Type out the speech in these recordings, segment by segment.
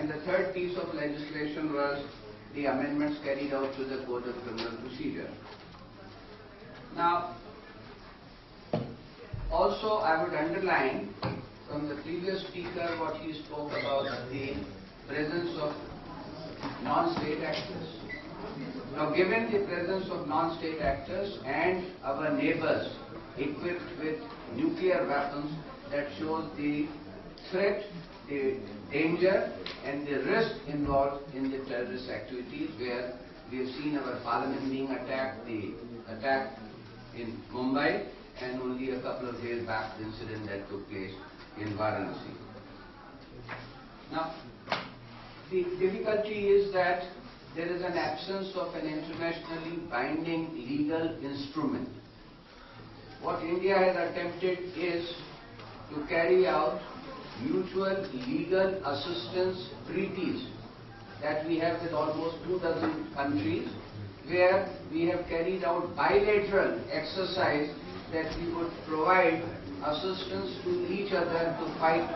And the third piece of legislation was the amendments carried out to the Code of Criminal Procedure. Now, also I would underline from the previous speaker what he spoke about the presence of non-state actors. Now, given the presence of non-state actors and our neighbors equipped with nuclear weapons, that shows the threat, the danger and the risk involved in the terrorist activities, where we have seen our parliament being attacked, the attack in Mumbai, and only a couple of days back the incident that took place in Varanasi. Now, the difficulty is that there is an absence of an internationally binding legal instrument. What India has attempted is to carry out mutual legal assistance treaties that we have with almost 24 countries, where we have carried out bilateral exercise that we would provide assistance to each other to fight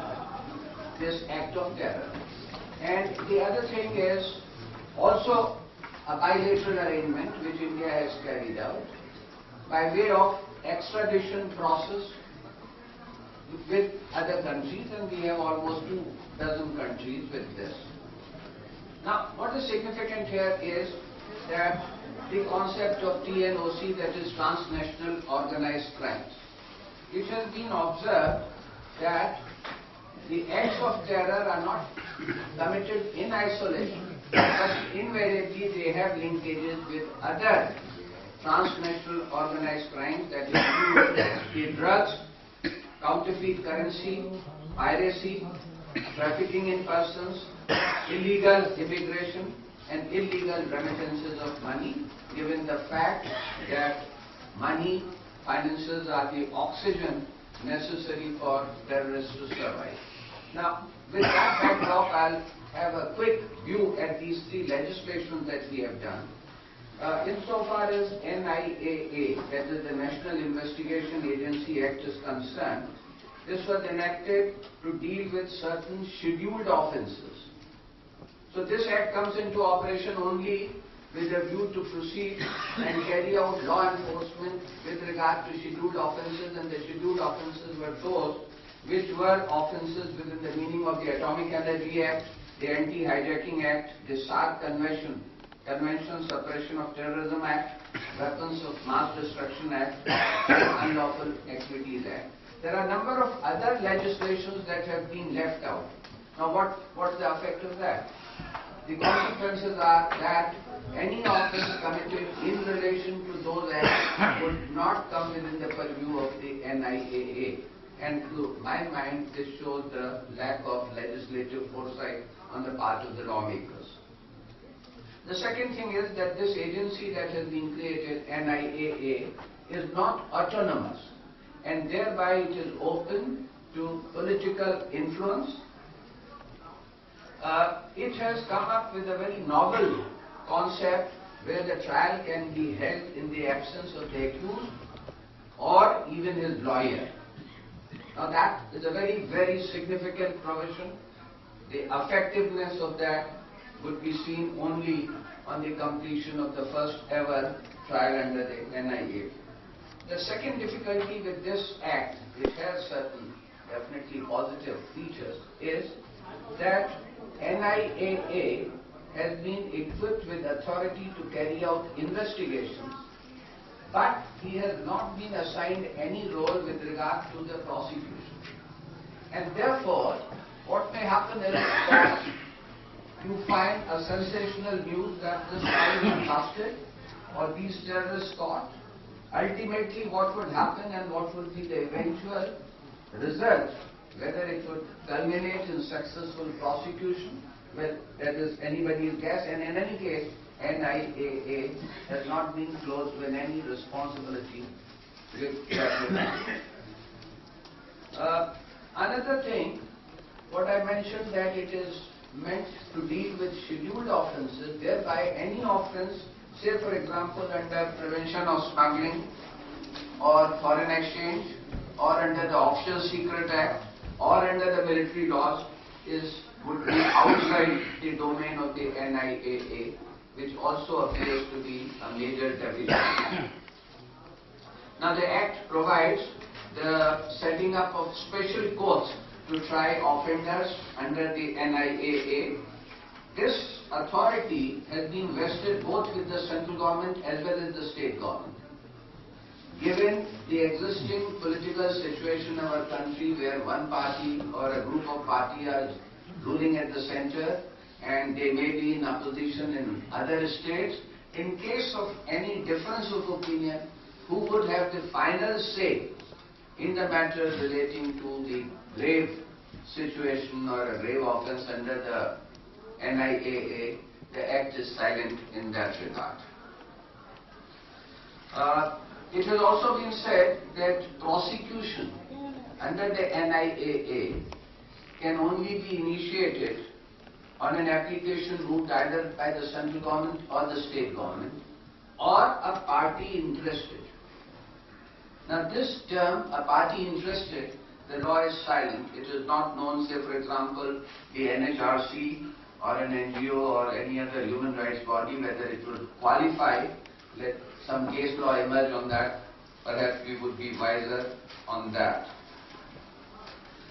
this act of terror. And the other thing is also a bilateral arrangement which India has carried out by way of extradition process with other countries, and we have almost 24 countries with this. Now, what is significant here is that the concept of TNOC, that is transnational organized crimes. It has been observed that the acts of terror are not committed in isolation, but invariably they have linkages with other transnational organized crimes that include the drugs, counterfeit currency, piracy, trafficking in persons, illegal immigration and illegal remittances of money, given the fact that money, finances are the oxygen necessary for terrorists to survive. Now, with that backdrop, I'll have a quick view at these three legislations that we have done. Insofar as NIAA, that is the National Investigation Agency Act, is concerned, this was enacted to deal with certain scheduled offences. So this act comes into operation only with a view to proceed and carry out law enforcement with regard to scheduled offences, and the scheduled offences were those which were offences within the meaning of the Atomic Energy Act, the Anti-Hijacking Act, the SARC Convention, Suppression of Terrorism Act, Weapons of Mass Destruction Act, and Unlawful Activities Act. There are a number of other legislations that have been left out. Now, what's the effect of that? The consequences are that any offence committed in relation to those acts would not come within the purview of the NIAA. And to my mind, this shows the lack of legislative foresight on the part of the lawmakers. The second thing is that this agency that has been created, NIAA, is not autonomous, and thereby it is open to political influence. It has come up with a very novel concept where the trial can be held in the absence of the accused or even his lawyer. Now that is a very, very significant provision. The effectiveness of that would be seen only on the completion of the first ever trial under the NIA. The second difficulty with this act, which has certain definitely positive features, is that NIAA has been equipped with authority to carry out investigations, but he has not been assigned any role with regard to the prosecution. And therefore, what may happen is that you find a sensational news that this guy is busted or these terrorists caught. Ultimately, what would happen and what would be the eventual result, whether it would culminate in successful prosecution, well, that is anybody's guess. And in any case, NIAA has not been closed with any responsibility with that. Another thing, what I mentioned, that it is meant to deal with scheduled offences, thereby any offence, say for example under prevention of smuggling or foreign exchange or under the Offshore Secret Act or under the military laws, is would be outside the domain of the NIAA, which also appears to be a major deficiency. Now the Act provides the setting up of special courts to try offenders under the NIAA. This authority has been vested both with the central government as well as the state government. Given the existing political situation of our country where one party or a group of parties are ruling at the center and they may be in opposition in other states, in case of any difference of opinion, who would have the final say in the matter relating to the grave situation or a grave offence under the NIAA, the Act is silent in that regard. It has also been said that prosecution under the NIAA can only be initiated on an application route either by the central government or the state government or a party interested. Now this term, a party interested, the law is silent. It is not known, say for example, the NHRC or an NGO or any other human rights body, whether it would qualify. Let some case law emerge on that. Perhaps we would be wiser on that.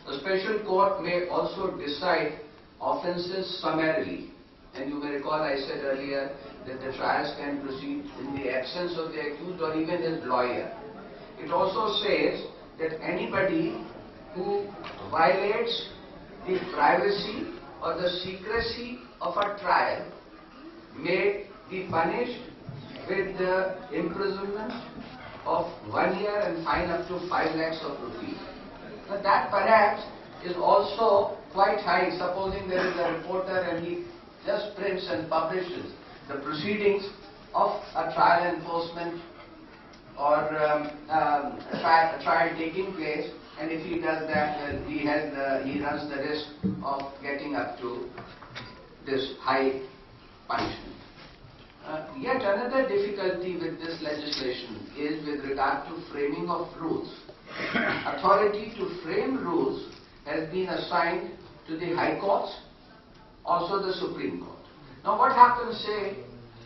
The special court may also decide offences summarily. And you may recall I said earlier that the trials can proceed in the absence of the accused or even his lawyer. It also says that anybody who violates the privacy or the secrecy of a trial may be punished with the imprisonment of 1 year and fine up to 5 lakhs of rupees. Now that perhaps is also quite high. Supposing there is a reporter and he just prints and publishes the proceedings of a trial enforcement or a trial taking place, and if he does that, well, he runs the risk of getting up to this high punishment. Yet another difficulty with this legislation is with regard to framing of rules. Authority to frame rules has been assigned to the High Courts, also the Supreme Court. Now what happens, say,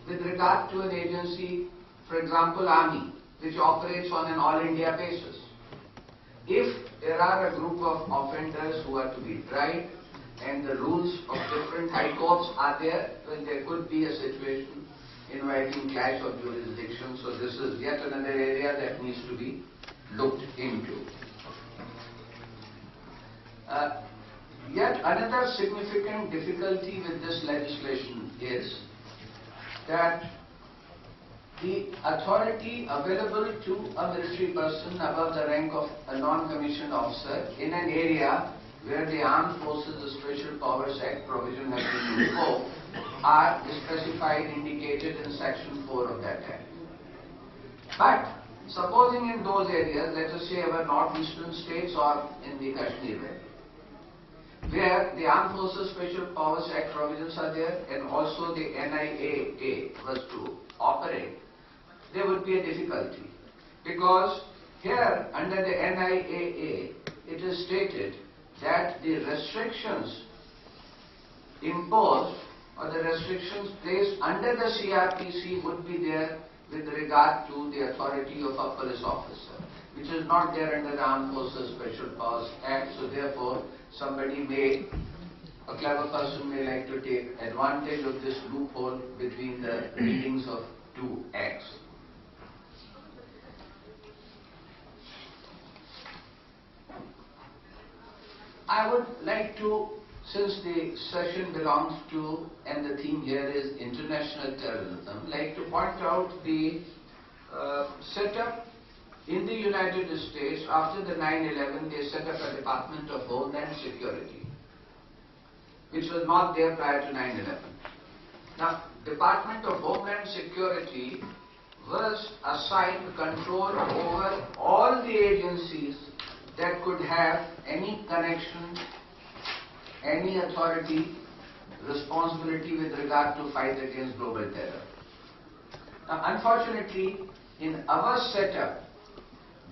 with regard to an agency, for example, Army, which operates on an all-India basis? If there are a group of offenders who are to be tried and the rules of different High Courts are there, well, there could be a situation inviting clash of jurisdiction. So this is yet another area that needs to be looked into. Yet another significant difficulty with this legislation is that the authority available to a military person above the rank of a non-commissioned officer in an area where the Armed Forces Special Powers Act provision has been invoked are specified, indicated in Section 4 of that Act. But supposing in those areas, let us say our northeastern states or in the Kashmir Valley, where the Armed Forces Special Powers Act provisions are there and also the NIAA was to operate, there would be a difficulty. Because here under the NIAA, it is stated that the restrictions imposed or the restrictions placed under the CRPC would be there with regard to the authority of a police officer, which is not there under the Armed Forces Special Powers Act. So therefore, a clever person may like to take advantage of this loophole between the readings of two acts. I would like to, since the session belongs to and the theme here is international terrorism, like to point out the setup in the United States. After the 9/11, they set up a Department of Homeland Security, which was not there prior to 9/11. Now, Department of Homeland Security was assigned control over all the agencies that could have any connection, any authority, responsibility with regard to fight against global terror. Now, unfortunately, in our setup,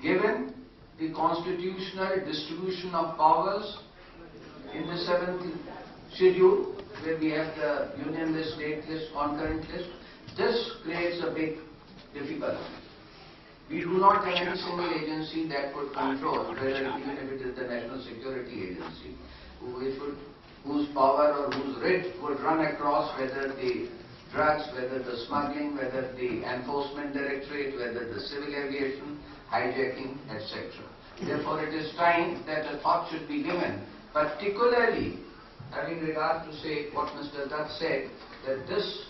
given the constitutional distribution of powers in the 7th schedule where we have the union list, state list, concurrent list. This creates a big difficulty. We do not have any single agency that would control, whether even if it is the National Security Agency, whose power or whose writ would run across whether the drugs, whether the smuggling, whether the enforcement directorate, whether the civil aviation, hijacking, etc. Therefore, it is time that a thought should be given, particularly having regard to say what Mr. Dutt said, that this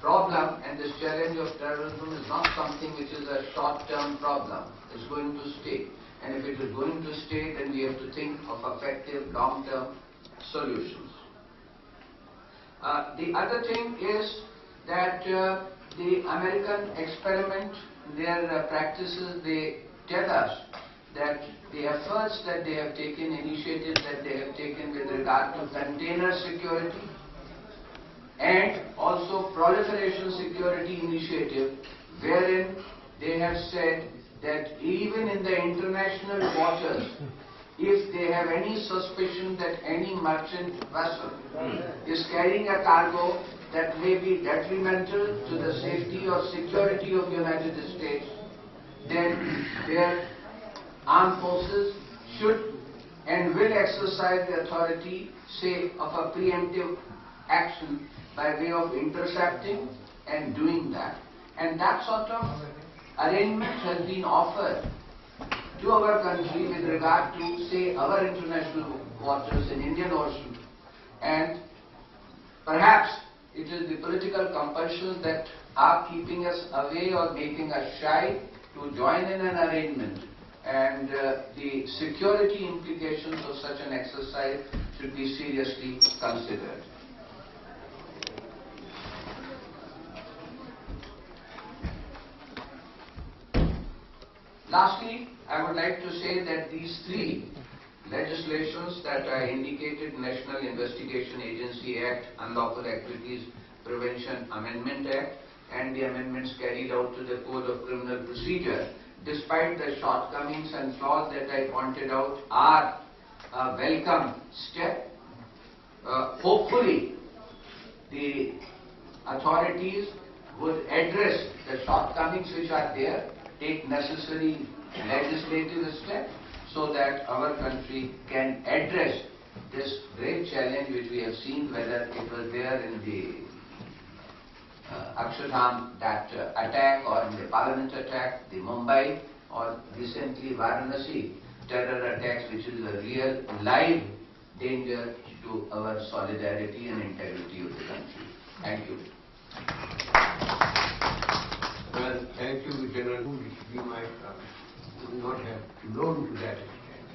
problem and this challenge of terrorism is not something which is a short-term problem. It's going to stay. And if it is going to stay, then we have to think of effective long-term solutions. The other thing is that the American experiment, their practices, they tell us that the efforts that they have taken, initiatives that they have taken with regard to container security and also proliferation security initiative, wherein they have said that even in the international waters, if they have any suspicion that any merchant vessel is carrying a cargo that may be detrimental to the safety or security of the United States, then their armed forces should and will exercise the authority, say, of a preemptive action by way of intercepting and doing that. And that sort of arrangement has been offered to our country with regard to, say, our international waters in Indian Ocean. And perhaps it is the political compulsions that are keeping us away or making us shy to join in an arrangement. And the security implications of such an exercise should be seriously considered. Lastly, I would like to say that these three legislations that I indicated, National Investigation Agency Act, Unlawful Activities Prevention Amendment Act, and the amendments carried out to the Code of Criminal Procedure, despite the shortcomings and flaws that I pointed out, are a welcome step. Hopefully, the authorities would address the shortcomings which are there, take necessary legislative steps so that our country can address this great challenge which we have seen, whether it was there in the Akshardham, that attack, or in the Parliament attack, the Mumbai, or recently Varanasi terror attacks, which is a real live danger to our solidarity and integrity of the country. Thank you. Well, thank you, General. We might not have known to that extent.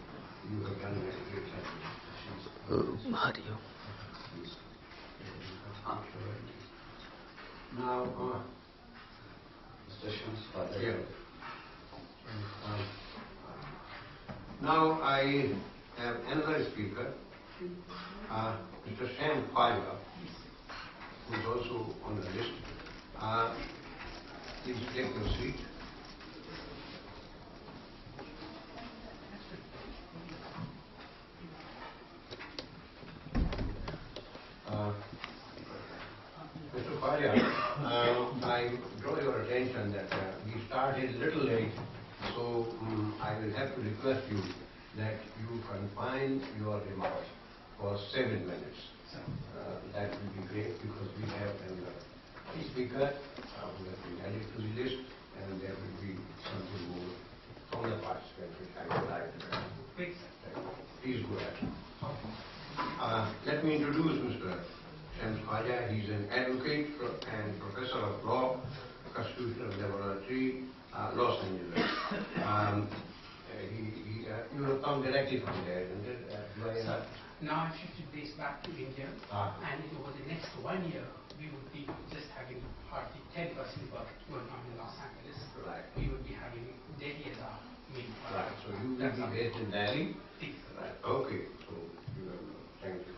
You have done a great job. Now, Mr. Shams, yeah. Now I have another speaker, Mr. Sam Khwaja, who is also on the list. Please take your seat. Mr. Khwaja, I draw your attention that we started a little late, so I will have to request you that you confine your remarks for 7 minutes. That will be great, because we have a speaker who has been added to the list, and there will be something more from the participants which I would like to add. Please go ahead. Let me introduce Mr. Sam Khwaja. He's an advocate and professor of law, Constitutional Laboratory, Los Angeles. You have come directly from there, isn't it? Now I've shifted base back to India, and over the next 1 year, we would be just having hardly 10% work going on in Los Angeles. Right. We would be having Delhi as our main part. Right. So you will be based in Delhi? Yes. Right. Okay. So, thank you.